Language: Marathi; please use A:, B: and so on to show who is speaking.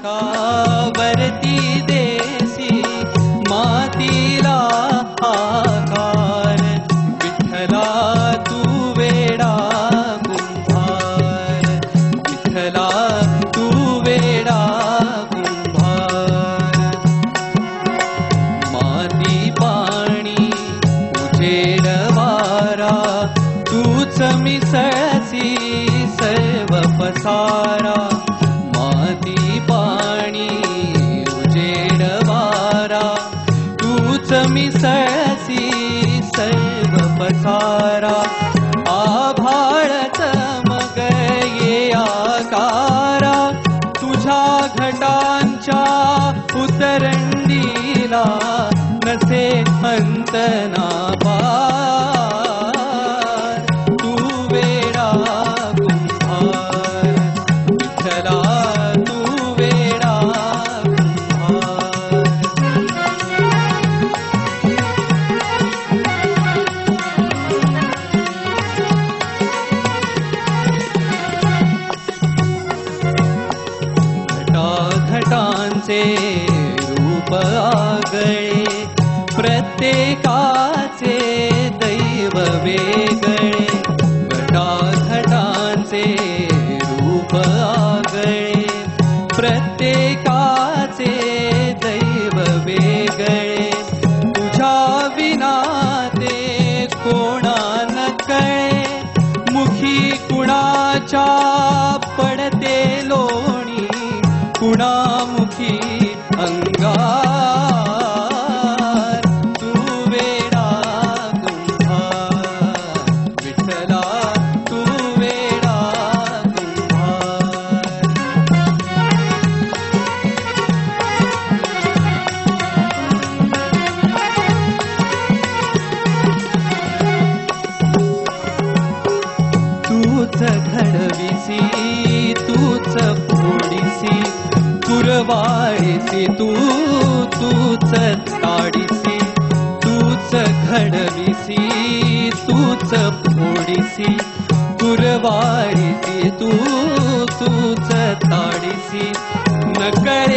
A: का वरती देसी मातीला आकार विठ्ठला तू वेडा कुंभार विठ्ठला तू वेडा कुंभार माती पाणी उजेड वारा तूच मिसळसी सर्व पसारा माती पाणी उजेड वारा तूच मिसळसी सर्व पसारा आभाळत मग ये आकारा तुझ्या घटांच्या उतरंडीला नसे अंत ना पार तू वेडा कुंभार विठ्ठला तू वेडा कुंभार घटाघटांचे रूप आगळे प्रत्येकाचे दैव वेगळे घटाघटांचे रूप आगळे प्रत्येकाचे दैव वेगळे तुझ्या विना ते कोणा न कळे मुखी कुणाच्या पडते लोणी कुणामुखी अंगार तू वेडा कुंभार विठ्ठला तू वेडा कुंभार तूच घडविसी तूच फोडिसी कुरवाळीसी तूच ताडिसी तूच घडविसी तूच फोडिसी कुरवाळीसी तूच ताडिसी न करे